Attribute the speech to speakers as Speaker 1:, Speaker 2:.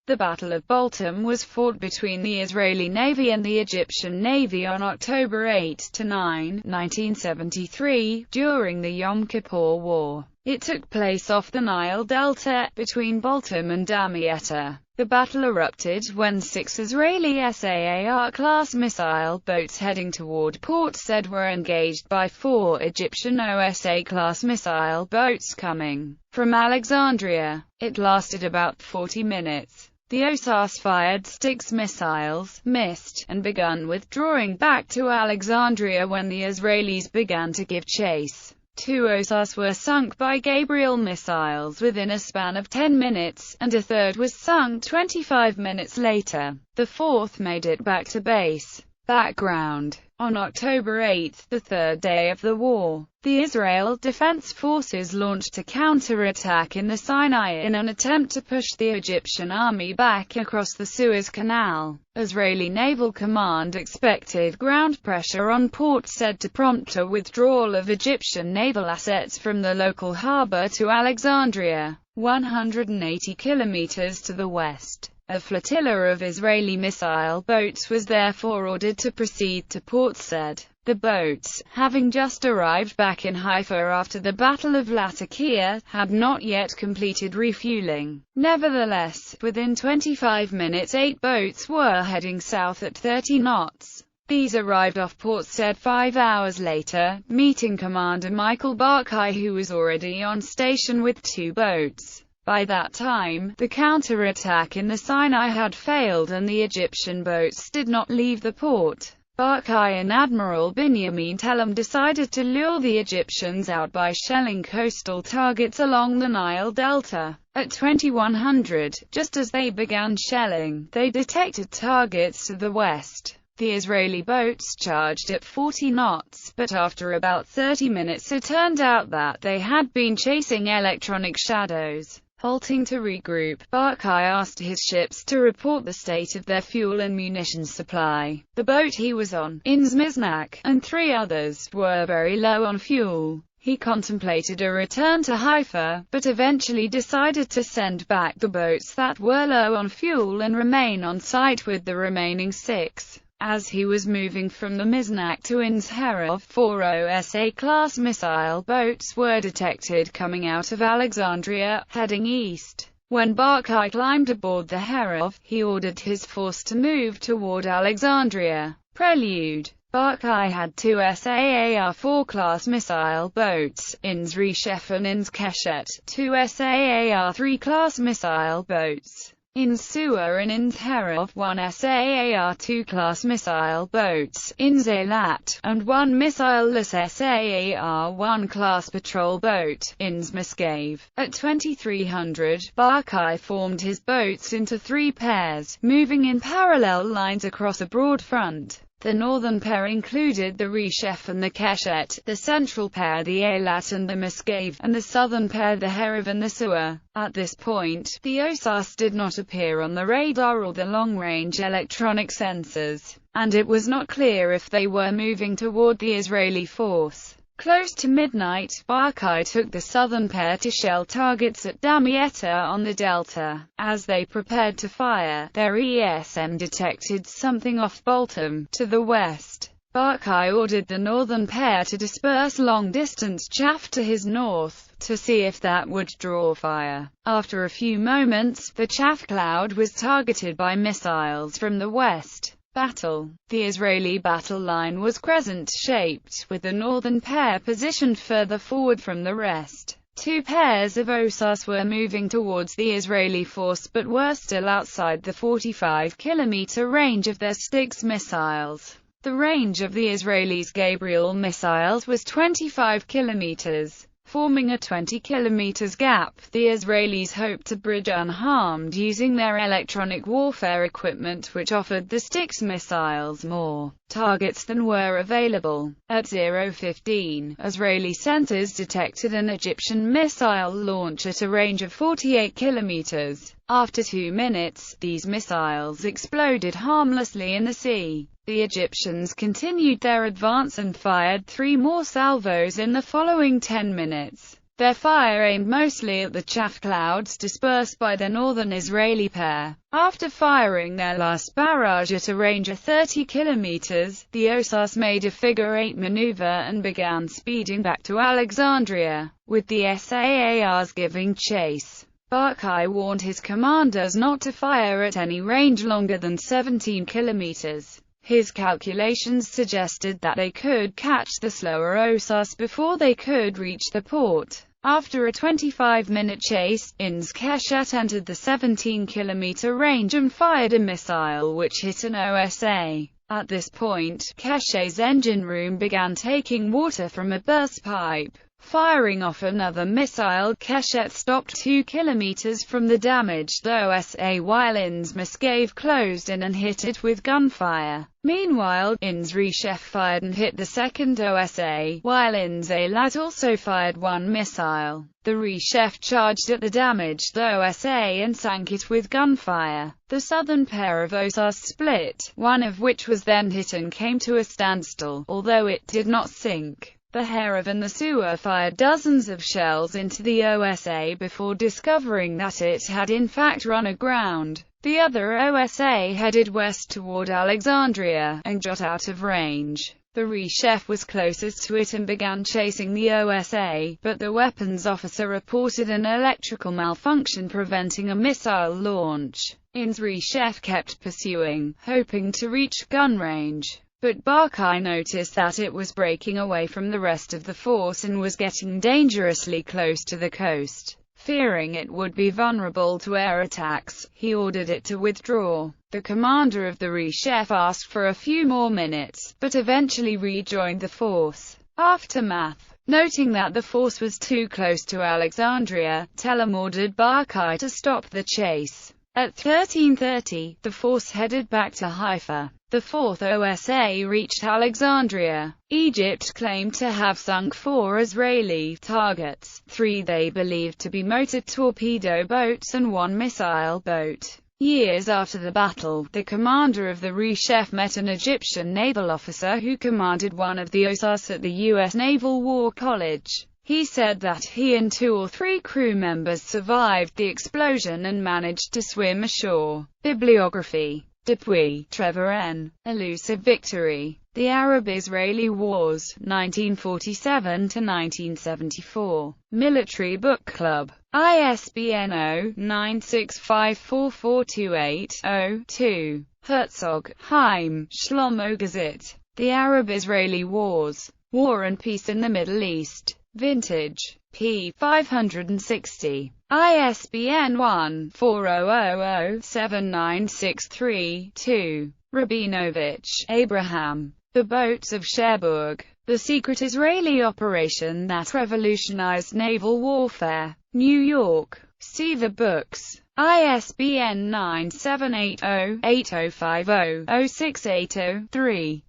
Speaker 1: The Battle of Baltim was fought between the Israeli Navy and the Egyptian Navy on October 8–9, 1973, during the Yom Kippur War. It took place off the Nile Delta, between Baltim and Damietta. The battle erupted when 6 Israeli SAAR-class missile boats heading toward Port Said were engaged by 4 Egyptian OSA-class missile boats coming from Alexandria. It lasted about 40 minutes. The OSAs fired Styx missiles, missed, and began withdrawing back to Alexandria when the Israelis began to give chase. 2 OSAs were sunk by Gabriel missiles within a span of 10 minutes, and a third was sunk 25 minutes later. The fourth made it back to base. Background: on October 8, the third day of the war, the Israel Defense Forces launched a counterattack in the Sinai in an attempt to push the Egyptian army back across the Suez Canal. Israeli Naval Command expected ground pressure on Port Said to prompt a withdrawal of Egyptian naval assets from the local harbor to Alexandria, 180 kilometers to the west. A flotilla of Israeli missile boats was therefore ordered to proceed to Port Said. The boats, having just arrived back in Haifa after the Battle of Latakia, had not yet completed refueling. Nevertheless, within 25 minutes 8 boats were heading south at 30 knots. These arrived off Port Said 5 hours later, meeting Commander Michael Barkai, who was already on station with 2 boats. By that time, the counterattack in the Sinai had failed and the Egyptian boats did not leave the port. Barkai and Admiral Binyamin Telem decided to lure the Egyptians out by shelling coastal targets along the Nile Delta. At 2100, just as they began shelling, they detected targets to the west. The Israeli boats charged at 40 knots, but after about 30 minutes it turned out that they had been chasing electronic shadows. Halting to regroup, Barkai asked his ships to report the state of their fuel and munitions supply. The boat he was on, Ins Miznak, and 3 others, were very low on fuel. He contemplated a return to Haifa, but eventually decided to send back the boats that were low on fuel and remain on site with the remaining 6. As he was moving from the Miznak to Ins Herov, 4 OSA-class missile boats were detected coming out of Alexandria, heading east. When Barkai climbed aboard the Herov, he ordered his force to move toward Alexandria. Prelude: Barkai had 2 SAAR-4-class missile boats, Ins Reshef and Ins Keshet, 2 SAAR-3-class missile boats, Ins Suwa and Ins Herov, 1 SAAR-2-class missile boats, Ins Eilat, and 1 missile-less SAAR-1-class patrol boat, Ins Misgave. At 2300, Barkai formed his boats into 3 pairs, moving in parallel lines across a broad front. The northern pair included the Reshef and the Keshet, the central pair the Eilat and the Misgave, and the southern pair the Herov and the Suwa. At this point, the OSAs did not appear on the radar or the long-range electronic sensors, and it was not clear if they were moving toward the Israeli force. Close to midnight, Barkai took the southern pair to shell targets at Damietta on the delta. As they prepared to fire, their ESM detected something off Baltim, to the west. Barkai ordered the northern pair to disperse long-distance chaff to his north, to see if that would draw fire. After a few moments, the chaff cloud was targeted by missiles from the west. Battle. The Israeli battle line was crescent-shaped, with the northern pair positioned further forward from the rest. 2 pairs of OSAs were moving towards the Israeli force but were still outside the 45-kilometer range of their Styx missiles. The range of the Israelis' Gabriel missiles was 25 kilometers. Forming a 20 km gap, the Israelis hoped to bridge unharmed using their electronic warfare equipment, which offered the Styx missiles more targets than were available. At 0:15, Israeli sensors detected an Egyptian missile launch at a range of 48 km. After 2 minutes, these missiles exploded harmlessly in the sea. The Egyptians continued their advance and fired 3 more salvos in the following 10 minutes. their fire aimed mostly at the chaff clouds dispersed by the northern Israeli pair. After firing their last barrage at a range of 30 kilometers, the OSAS made a figure-8 maneuver and began speeding back to Alexandria, with the SAARs giving chase. Barkai warned his commanders not to fire at any range longer than 17 kilometers. His calculations suggested that they could catch the slower OSAS before they could reach the port. After a 25-minute chase, INS Keshet entered the 17-kilometer range and fired a missile which hit an OSA. At this point, Keshet's engine room began taking water from a burst pipe. Firing off another missile, Keshet stopped 2 kilometers from the damaged OSA while INS Miscave closed in and hit it with gunfire. Meanwhile, INS Reshef fired and hit the second OSA, while INS Eilat also fired one missile. The Reshef charged at the damaged OSA and sank it with gunfire. The southern pair of OSAS split, one of which was then hit and came to a standstill, although it did not sink. The Herav and the Suwa fired dozens of shells into the OSA before discovering that it had in fact run aground. The other OSA headed west toward Alexandria, and got out of range. The Reshef was closest to it and began chasing the OSA, but the weapons officer reported an electrical malfunction preventing a missile launch. INS Reshef kept pursuing, hoping to reach gun range. But Barkai noticed that it was breaking away from the rest of the force and was getting dangerously close to the coast. Fearing it would be vulnerable to air attacks, he ordered it to withdraw. The commander of the Reshef asked for a few more minutes, but eventually rejoined the force. Aftermath. Noting that the force was too close to Alexandria, Telem ordered Barkai to stop the chase. At 13:30, the force headed back to Haifa. The 4th OSA reached Alexandria. Egypt claimed to have sunk 4 Israeli targets, 3 they believed to be motor torpedo boats and 1 missile boat. Years after the battle, the commander of the Reshef met an Egyptian naval officer who commanded one of the OSAS at the U.S. Naval War College. He said that he and 2 or 3 crew members survived the explosion and managed to swim ashore. Bibliography. Dupuy, Trevor N. Elusive Victory. The Arab-Israeli Wars, 1947–1974. Military Book Club. ISBN 0-9654428-0-2. Herzog, Chaim, Shlomo Gazit. The Arab-Israeli Wars. War and Peace in the Middle East. Vintage. p. 560. ISBN 1-4000-7963-2. Rabinovich, Abraham. The Boats of Cherbourg. The Secret Israeli Operation That Revolutionized Naval Warfare. New York. Seaver Books. ISBN 978-0-8050-0680-3.